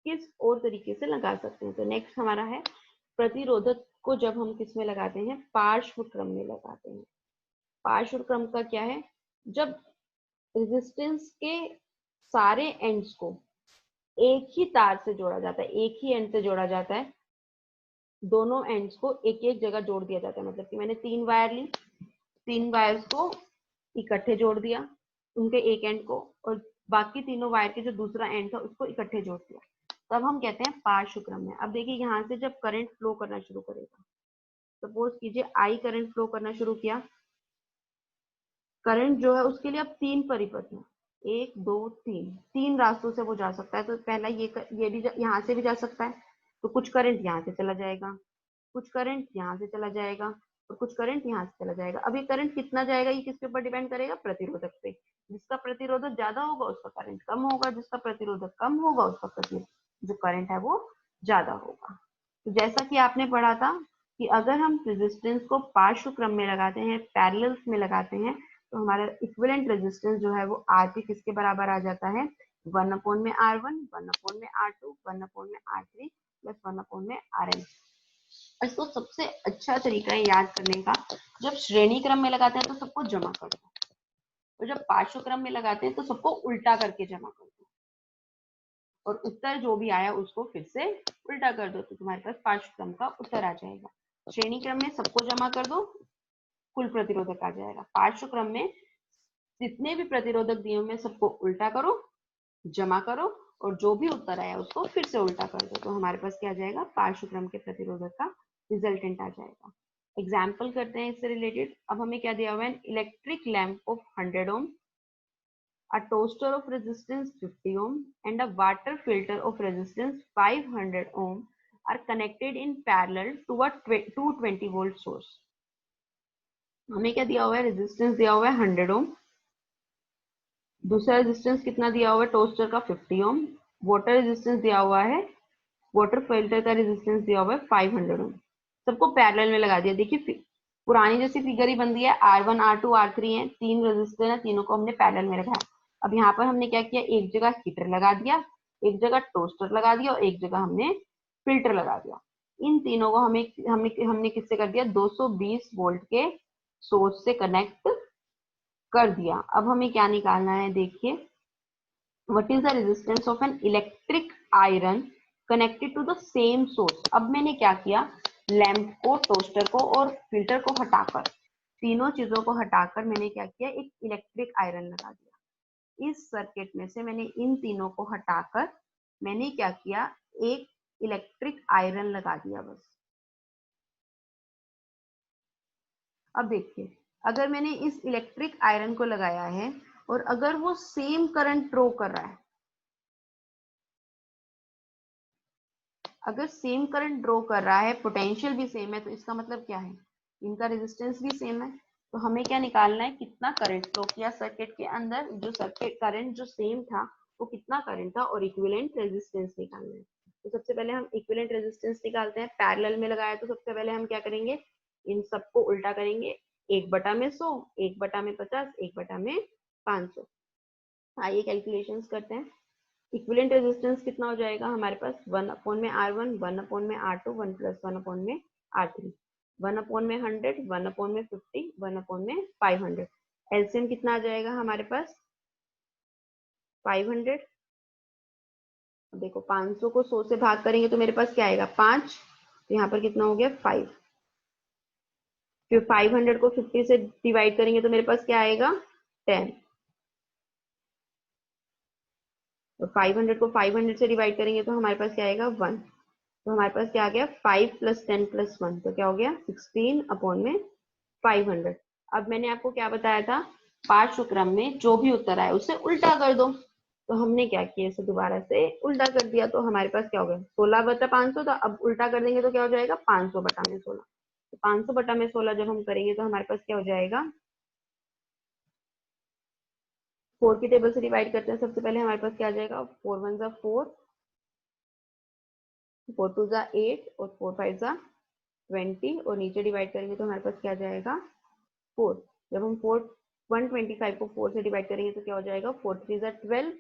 किस और तरीके से लगा सकते हैं। तो नेक्स्ट हमारा है प्रतिरोधक को जब हम किस में लगाते हैं, पार्श्व क्रम में लगाते हैं। पार्श्व क्रम का क्या है, जब रेजिस्टेंस के सारे एंड्स को एक ही तार से जोड़ा जाता है, एक ही एंड से जोड़ा जाता है, दोनों एंड्स को एक एक जगह जोड़ दिया जाता है। मतलब कि मैंने 3 वायर ली, 3 वायर्स को इकट्ठे जोड़ दिया उनके एक एंड को, और बाकी तीनों वायर के जो दूसरा एंड था उसको इकट्ठे जोड़ दिया, तब हम कहते हैं पार्श्व क्रम में। अब देखिए यहाँ से जब करंट फ्लो करना शुरू करेगा, सपोज कीजिए आई करंट फ्लो करना शुरू किया, करंट जो है उसके लिए अब 3 परिपथ है, 1 2 3, 3 रास्तों से वो जा सकता है। तो पहला ये भी यहाँ से भी जा सकता है, तो कुछ करंट यहाँ से चला जाएगा, कुछ करंट यहाँ से चला जाएगा और कुछ करंट यहाँ से चला जाएगा। अब ये करंट कितना जाएगा ये किसके ऊपर डिपेंड करेगा, प्रतिरोधक पे। जिसका प्रतिरोधक ज्यादा होगा उसका करंट कम होगा, जिसका प्रतिरोधक कम होगा उसका जो करंट है वो ज्यादा होगा। तो जैसा कि आपने पढ़ा था कि अगर हम रेजिस्टेंस को पार्श्व क्रम में लगाते हैं, पैरेलल्स में लगाते हैं, तो हमारा इक्विवेलेंट रेजिस्टेंस जो है वो आरपी किसके बराबर आ जाता है, 1/r1, 1/r2, 1/r3 plus 1/rn। इसको सबसे अच्छा तरीका है याद करने का, जब श्रेणी क्रम में लगाते हैं तो सबको जमा कर दो, और जब पार्श्व क्रम में लगाते हैं तो सबको उल्टा करके जमा कर दो, और उत्तर जो भी आया उसको फिर से उल्टा कर दो, तो तुम्हारे पास पार्श्व क्रम का उत्तर आ जाएगा। श्रेणी क्रम में सबको जमा कर दो, कुल प्रतिरोधक आ जाएगा। पार्श्व क्रम में जितने भी प्रतिरोधक दिए हुए सबको उल्टा करो, जमा करो, और जो भी उत्तर आया उसको फिर से उल्टा कर दो, तो हमारे पास क्या आ जाएगा, पार्श्व क्रम के प्रतिरोधक का रिजल्टेंट आ जाएगा। एग्जाम्पल करते हैं इससे रिलेटेड। अब हमें क्या दिया हुआ है, electric lamp of 100 ohm, a toaster of resistance 50 ohm and a water filter of resistance 500 ohm are connected in parallel to a 220 volt source। हमें क्या दिया हुआ है, रेजिस्टेंस दिया हुआ है 100 ohm, दूसरा रेजिस्टेंस कितना दिया हुआ है टोस्टर का 50 ओम, वाटर रेजिस्टेंस दिया हुआ है, वाटर फिल्टर का रेजिस्टेंस दिया हुआ है 500 ओम। सबको पैरेलल में लगा दिया। देखिए पुरानी जैसी फिगर ही बन दी है, R1 R2 R3 है, 3 रेजिस्टर है, तीनों को हमने पैरेलल में लगाया। अब यहाँ पर हमने क्या किया, एक जगह हीटर लगा दिया, एक जगह टोस्टर लगा दिया और एक जगह हमने फिल्टर लगा दिया। इन तीनों को हमें हमने हमने किससे कर दिया, 220 वोल्ट के सोर्स से कनेक्ट कर दिया। अब हमें क्या निकालना है, देखिए what is the resistance of an electric iron connected to the same source. अब मैंने क्या किया, लैंप को, टोस्टर को और फिल्टर को हटाकर, तीनों चीजों को हटाकर मैंने क्या किया, एक इलेक्ट्रिक आयरन लगा दिया। इस सर्किट में से मैंने इन तीनों को हटाकर मैंने क्या किया, एक इलेक्ट्रिक आयरन लगा दिया बस। अब देखिए अगर मैंने इस इलेक्ट्रिक आयरन को लगाया है और अगर वो सेम करंट ड्रॉ कर रहा है, अगर सेम करंट ड्रॉ कर रहा है, पोटेंशियल भी सेम है, तो इसका मतलब क्या है, इनका रेजिस्टेंस भी सेम है। तो हमें क्या निकालना है, कितना करंट फ्लो किया सर्किट के अंदर, जो सर्किट करंट जो सेम था वो कितना करंट था, और इक्विवेलेंट रेजिस्टेंस निकालना है। तो सबसे पहले हम इक्विवेलेंट रेजिस्टेंस निकालते हैं। पैरेलल में लगाया तो सबसे पहले हम क्या करेंगे, इन सबको उल्टा करेंगे, 1/100, 1/50, 1/500। आइए कैलकुलेशंस करते हैं। इक्विवेलेंट रेजिस्टेंस कितना हो जाएगा हमारे पास, 1/r1, 1/r2, 1 + 1/r3, 1/100, 1/50, 1/500। एलसीएम कितना आ जाएगा हमारे पास, 500। देखो 500 को 100 से भाग करेंगे तो मेरे पास क्या आएगा, 5, तो यहाँ पर कितना हो गया 5। फिर 500 को 50 से डिवाइड करेंगे तो मेरे पास क्या आएगा 10। तो 500 को 500 से डिवाइड करेंगे तो हमारे पास क्या आएगा 1। तो हमारे पास क्या आ गया 5 + 10 + 1, तो क्या हो गया 16 अपॉन में 500। अब मैंने आपको क्या बताया था, पांचवें क्रम में जो भी उत्तर आए उसे उल्टा कर दो। तो हमने क्या किया, इसे दोबारा से उल्टा कर दिया। तो हमारे पास क्या हो गया 16/500। तो अब उल्टा कर देंगे तो क्या हो जाएगा 500/16। तो 500/16 जब हम करेंगे तो हमारे पास क्या हो जाएगा, 4 की टेबल से डिवाइड करते हैं। सबसे पहले हमारे पास क्या आ जाएगा 4 1 ज़ा 4, 4 2 ज़ा 8 और 4 5 ज़ा 20, और नीचे डिवाइड करेंगे तो हमारे पास क्या आ जाएगा 4। जब हम 125 को 4 से डिवाइड करेंगे तो क्या हो जाएगा 4 3 ज़ा 12।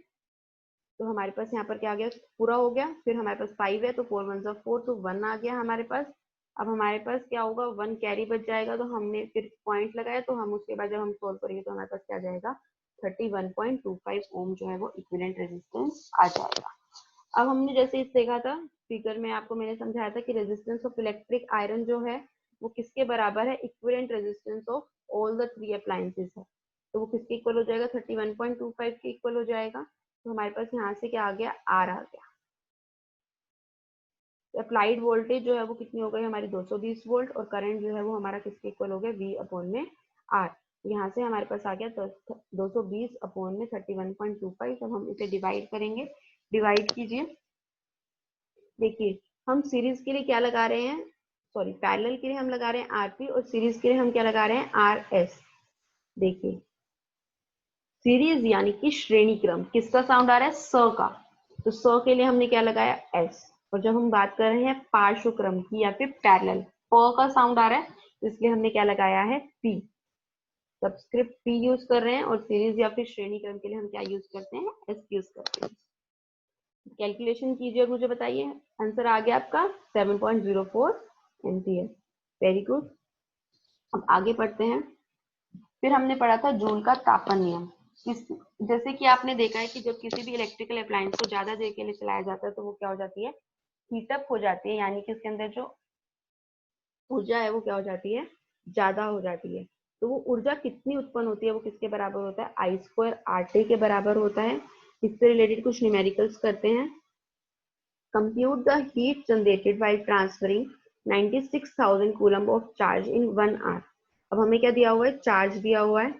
तो हमारे पास यहाँ पर क्या आ गया, पूरा हो गया। फिर हमारे पास 5 है तो 4 1 ज़ा 4, तो 1 आ गया हमारे पास। अब हमारे पास क्या होगा 1 कैरी बच जाएगा, तो हमने फिर पॉइंट लगाया। तो हम उसके बाद जब हम सोल्व करेंगे तो हमारे पास क्या आ जाएगा 31.25 ओम जो है वो इक्विवेलेंट रेजिस्टेंस आ जाएगा। अब हमने जैसे इस देखा था फिगर में, आपको मैंने समझाया था कि रेजिस्टेंस ऑफ इलेक्ट्रिक आयरन जो है वो किसके बराबर है, equivalent resistance of all the 3 appliances है। तो वो किसके इक्वल हो जाएगा 31.25 के इक्वल हो जाएगा। तो हमारे पास यहाँ से क्या आ गया आर आ गया। अप्लाइड वोल्टेज जो है वो कितनी हो गई हमारी 220 वोल्ट, और करंट जो है वो हमारा किसके इक्वल हो गया V अपॉन में R। यहाँ से हमारे पास आ गया 220 अपॉन में 31.25। अब हम इसे डिवाइड करेंगे, डिवाइड कीजिए। देखिए हम सीरीज के लिए क्या लगा रहे हैं, सॉरी पैरेलल के लिए हम लगा रहे हैं RP, और सीरीज के लिए हम क्या लगा रहे हैं RS। देखिए सीरीज यानी कि श्रेणी क्रम, किसका साउंड आ रहा है स का, तो स के लिए हमने क्या लगाया S। और जब हम बात कर रहे हैं पार्श्व क्रम की या फिर पैरेलल, प का साउंड आ रहा है, तो इसलिए हमने क्या लगाया है P, सबस्क्रिप्ट P यूज कर रहे हैं। और सीरीज या फिर श्रेणी क्रम के लिए हम क्या यूज करते हैं S यूज करते हैं। कैलकुलेशन कीजिए और मुझे बताइए। आंसर आ गया आपका 7.04 एम्पियर। Very good. अब आगे पढ़ते हैं। फिर हमने पढ़ा था जूल का तापन नियम। जैसे कि आपने देखा है कि जब किसी भी इलेक्ट्रिकल अप्लायंस को ज्यादा देर के लिए चलाया जाता है तो वो क्या हो जाती है, हीटअप हो जाती है, यानी कि उसके अंदर जो ऊर्जा है वो क्या हो जाती है, ज्यादा हो जाती है। तो वो ऊर्जा कितनी उत्पन्न होती है, वो किसके बराबर होता है, I2RT के बराबर होता है। इससे रिलेटेड कुछ न्यूमेरिकल्स करते हैं। Compute the heat generated by transferring 96,000 coulomb of charge in 1 hour. अब हमें क्या दिया हुआ है, चार्ज दिया हुआ है,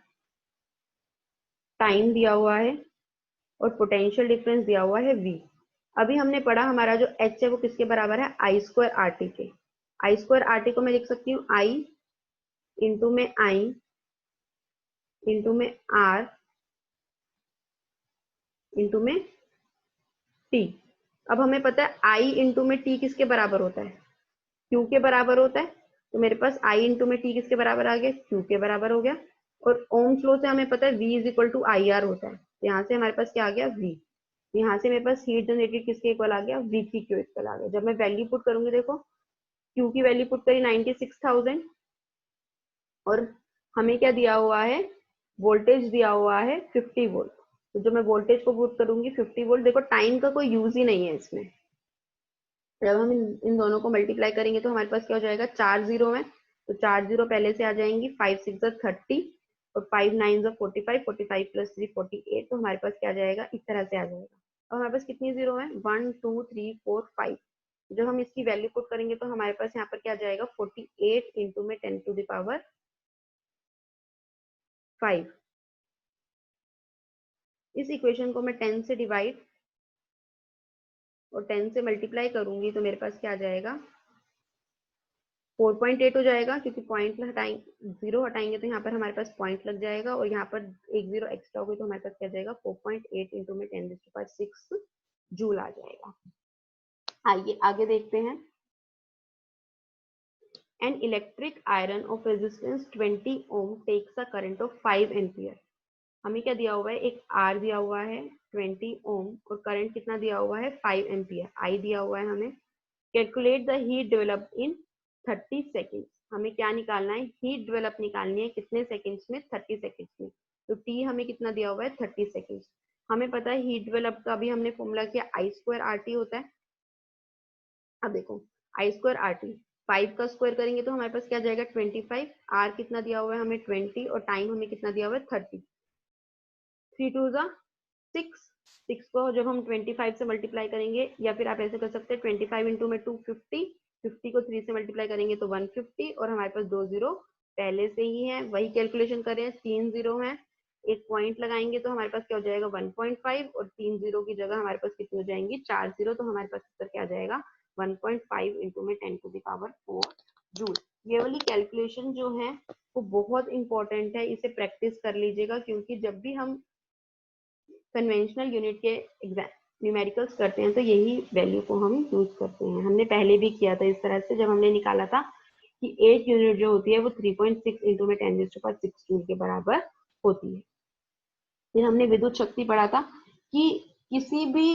टाइम दिया हुआ है, और पोटेंशियल डिफरेंस दिया हुआ है V। अभी हमने पढ़ा हमारा जो H है वो किसके बराबर है, I2RT के। I2RT को मैं लिख सकती हूँ I इंटू में I इंटू में R इंटू में T। अब हमें पता है I इंटू में T किसके बराबर होता है, Q के बराबर होता है। तो मेरे पास I इंटू में T किसके बराबर आ गया, Q के बराबर हो गया। और ओम्स लॉ से हमें पता है V is equal to IR होता है। यहाँ से हमारे पास क्या आ गया V। यहाँ से मेरे पास हीट जनरेटेड किसके इक्वल आ गया, V की Q इक्वल आ गया। जब मैं वैल्यू पुट करूंगी, देखो Q की वैल्यू पुट करी 96,000, और हमें क्या दिया हुआ है, वोल्टेज दिया हुआ है 50 वोल्ट। तो जब मैं वोल्टेज को पुट करूंगी 50 वोल्ट, देखो टाइम का कोई यूज ही नहीं है इसमें। जब हम इन दोनों को मल्टीप्लाई करेंगे तो हमारे पास क्या हो जाएगा, 4 जीरो में, तो 4 जीरो पहले से आ जाएंगी, 5 6 30 और 5 9 45, 45 + 3 48। तो हमारे पास क्या आ जाएगा, इस तरह से आ जाएगा। और हमारे पास कितनी जीरो है, 1 2 3 4 5। जब हम इसकी वैल्यू पुट करेंगे तो हमारे पास यहाँ पर क्या आ जाएगा 48 इंटू में 10⁵ इस इक्वेशन को मैं 10 से डिवाइड और 10 से मल्टीप्लाई करूंगी तो मेरे पास क्या आ जाएगा 4.8 हो जाएगा, क्योंकि पॉइंट हटाएंगे, जीरो हटाएंगे तो यहाँ पर हमारे पास पॉइंट लग जाएगा, और यहाँ पर एक जीरो एक्स्ट्रा होगी तो हमारे पास क्या जाएगा 4.8 इंटू में 10⁶ जूल आ जाएगा। आइए आगे देखते हैं। An electric iron of resistance 20 ohm takes a current of 5 ampere. हमें क्या दिया हुआ है, एक आर दिया हुआ है 20 ओम, और करंट कितना दिया हुआ है 5 एम्पियर, आई दिया हुआ है हमें। Calculate the heat develop in 30 seconds. हमें क्या निकालना है, हीट डेवलप निकालनी है, कितने सेकेंड्स में, 30 सेकेंड्स में। तो टी हमें कितना दिया हुआ है 30 सेकेंड्स। हमें पता है हीट डेवलप का भी हमने फॉर्मूला किया I2RT होता है। अब देखो आई स्क्वायर आर टी, 5 का स्क्वायर करेंगे तो हमारे पास क्या जाएगा 25, आर कितना दिया हुआ है हमें 20 और टाइम हमें कितना दिया हुआ है 30, 3 2 जा 6, 6 को जब हम 25 से मल्टीप्लाई करेंगे, या फिर आप ऐसे कर सकते हैं 25 इंटू में 250, 50 को 3 से मल्टीप्लाई करेंगे तो 150 और हमारे पास 2 जीरो पहले से ही है, वही कैलकुलेशन करें 3 जीरो है, एक पॉइंट लगाएंगे तो हमारे पास क्या हो जाएगा 1.5 और 3 जीरो की जगह हमारे पास कितनी हो जाएंगी 4 जीरो, तो हमारे पास उत्तर क्या आ जाएगा 1.5 इंटू में 10 टू द पावर 4 जूल। ये वाली कैलकुलेशन जो है वो बहुत इंपॉर्टेंट है, इसे प्रैक्टिस कर लीजिएगा, क्योंकि जब भी हम कन्वेंशनल यूनिट के एग्जाम न्यूमेरिकल्स करते हैं तो यही वैल्यू को हम यूज करते हैं। हमने पहले भी किया था इस तरह से, जब हमने निकाला था कि 8 यूनिट जो होती है वो 3.6 इंटू में 10⁶ जूल के बराबर होती है। फिर हमने विद्युत शक्ति पढ़ा था कि किसी भी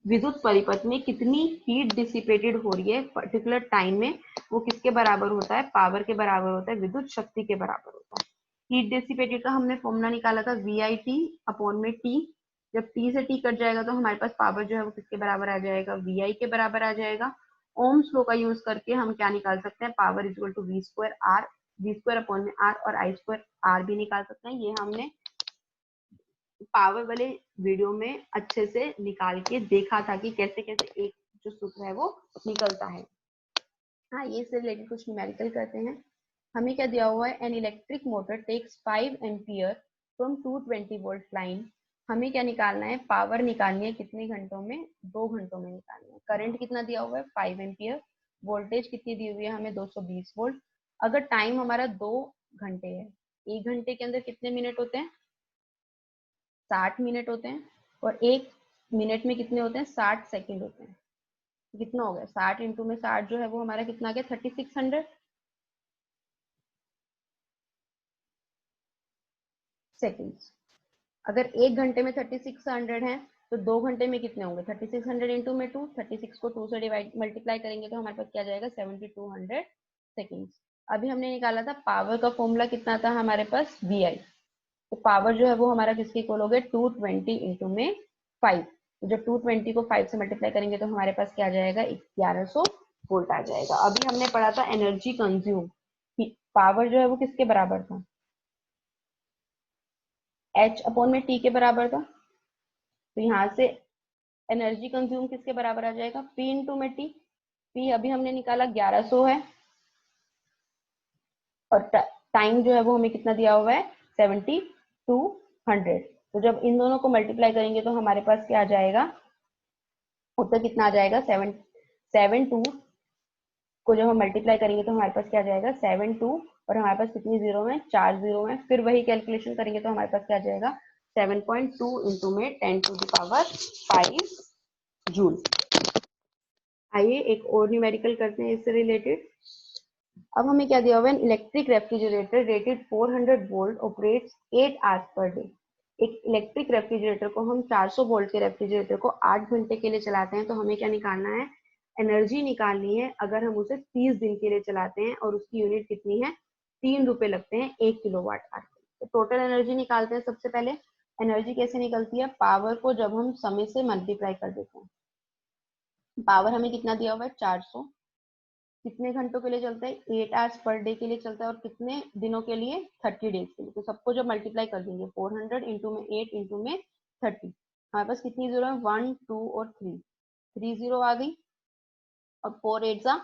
विद्युत परिपथ में कितनी हीट डिसिपेटेड हो रही है पर्टिकुलर टाइम में, वो किसके बराबर होता है, पावर के बराबर होता है, विद्युत शक्ति के बराबर होता है। हीट डिसिपेटेड का हमने फॉर्मूला निकाला था VIT अपॉन में T, जब T से T कट जाएगा तो हमारे पास पावर जो है वो किसके बराबर आ जाएगा, VI के बराबर आ जाएगा। ओम्स लॉ का यूज करके हम क्या निकाल सकते हैं, power equal to V square R, V square upon में R और I स्क्वायर R भी निकाल सकते हैं। ये हमने पावर वाले वीडियो में अच्छे से निकाल के देखा था कि कैसे कैसे एक जो सूत्र है वो निकलता है। हाँ, ये से रिलेटेड कुछ न्यूमेरिकल करते हैं। हमें क्या दिया हुआ है, an electric motor takes 5 ampere from 220 volt line. हमें क्या निकालना है, पावर निकालनी है, कितने घंटों में, 2 घंटों में निकालनी है। करंट कितना दिया हुआ है 5 एम्पियर, वोल्टेज कितनी दी हुई है हमें 220 वोल्ट। अगर टाइम हमारा 2 घंटे है, 1 घंटे के अंदर कितने मिनट होते हैं 60 मिनट होते हैं, और 1 मिनट में कितने होते हैं 60 सेकंड होते हैं। कितना हो गया 60 इंटू में 60 जो है वो हमारा कितना आ गया 3600 सेकंड्स। अगर 1 घंटे में 3600 है तो 2 घंटे में कितने होंगे 3600 इंटू में 2, 36 को 2 से डिवाइड मल्टीप्लाई करेंगे तो हमारे पास क्या जाएगा 7200 सेकंड्स। अभी हमने निकाला था पावर का फॉर्मूला कितना था हमारे पास VI, तो पावर जो है वो हमारा किसके इक्वल हो गया 220 इंटू में 5, तो जब 220 को 5 से मल्टीप्लाई करेंगे तो हमारे पास क्या आ जाएगा 1100 वोल्ट आ जाएगा। अभी हमने पढ़ा था एनर्जी कंज्यूम, पावर जो है वो किसके बराबर था, H अपॉन में T के बराबर था, तो यहाँ से एनर्जी कंज्यूम किसके बराबर आ जाएगा P इंटू में T। P अभी हमने निकाला 1100 है, और टाइम जो है वो हमें कितना दिया हुआ है 7200, तो जब इन दोनों को मल्टीप्लाई करेंगे तो हमारे पास क्या आ जाएगा, उत्तर कितना आ जाएगा 772 को जब हम मल्टीप्लाई करेंगे तो हमारे पास क्या आ जाएगा 72, और हमारे पास कितनी जीरो है 4 जीरो है। फिर वही कैलकुलेशन करेंगे तो हमारे पास क्या आ जाएगा 7.2 इंटू में 10 टू द पावर 5 जूल। आइए एक और न्यूमेरिकल करते हैं इससे रिलेटेड। अब हमें क्या दिया हुआ है, electric refrigerator rated 400 volt operates 8 hours per day. एक इलेक्ट्रिक रेफ्रिजरेटर को हम 400 वोल्ट के रेफ्रिजरेटर को 8 घंटे के लिए चलाते हैं, तो हमें क्या निकालना है, एनर्जी निकालनी है अगर हम उसे 30 दिन के लिए चलाते हैं, और उसकी यूनिट कितनी है 3 रुपए लगते हैं 1 किलोवाट आवर। तो टोटल एनर्जी निकालते हैं। सबसे पहले एनर्जी कैसे निकलती है, पावर को जब हम समय से मल्टीप्लाई कर देते हैं। पावर हमें कितना दिया हुआ है 400, कितने घंटों के लिए चलता है 8 आवर्स पर डे के लिए चलता है, और कितने दिनों के लिए 30 डेज के लिए। तो सबको जब मल्टीप्लाई कर देंगे 400 इंटू में 8 इंटू में 30, हमारे पास कितनी जीरो है 1 2 और 3 जीरो आ गई, और 4 8 जा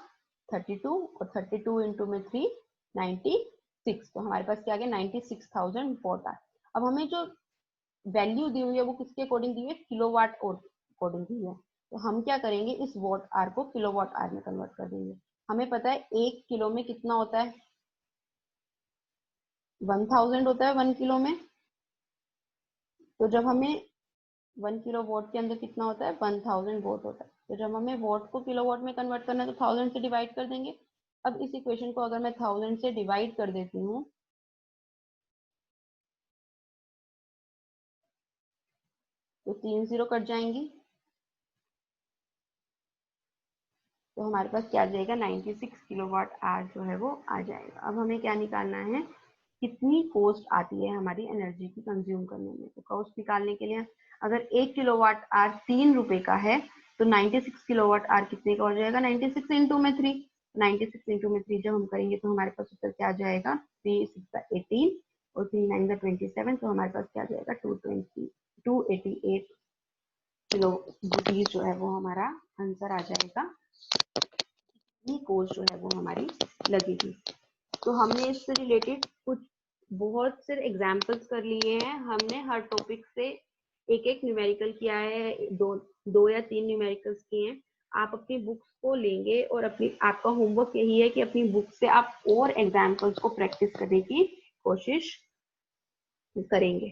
32, और 32 इंटू में 3 96, तो हमारे पास क्या आ गया 96,000 वोट आ। अब हमें जो वैल्यू दी हुई है वो किसके अकॉर्डिंग दी हुई है, किलोवाट अकॉर्डिंग दी है। तो हम क्या करेंगे, इस वॉट आर को किलोवाट आर में कन्वर्ट कर देंगे। हमें पता है 1 किलो में कितना होता है 1000 होता है 1 किलो में, तो जब हमें 1 किलो वोट के अंदर कितना होता है 1000 वोट होता है, तो जब हमें वोट को किलोवाट में कन्वर्ट करना है तो 1000 से डिवाइड कर देंगे। अब इस इक्वेशन को अगर मैं 1000 से डिवाइड कर देती हूँ तो 3 जीरो कट जाएंगी, तो हमारे पास क्या आ जाएगा 96 किलोवाट आवर जो है वो आ जाएगा। अब हमें क्या निकालना है, कितनी कॉस्ट आती है हमारी एनर्जी की कंज्यूम करने में। तो कॉस्ट निकालने के लिए अगर 1 किलोवाट आवर 3 रुपए का है तो 96 किलोवाट आवर कितने का हो जाएगा, 96 इंटू में 3, 96 इंटू में 3 जब हम करेंगे तो हमारे पास उत्तर क्या आ जाएगा, 3 6 18 और 3 9 27, तो हमारे पास क्या आ जाएगा 288 किलो रुपीज जो है वो हमारा आंसर आ जाएगा, ये कॉस्ट जो है वो हमारी लगेगी। तो हमने इससे रिलेटेड कुछ बहुत से एग्जाम्पल्स कर लिए हैं, हमने हर टॉपिक से एक एक न्यूमेरिकल किया है, दो या तीन न्यूमेरिकल्स किए हैं। आप अपनी बुक्स को लेंगे और अपनी, आपका होमवर्क यही है कि अपनी बुक से आप और एग्जाम्पल्स को प्रैक्टिस करने की कोशिश करेंगे।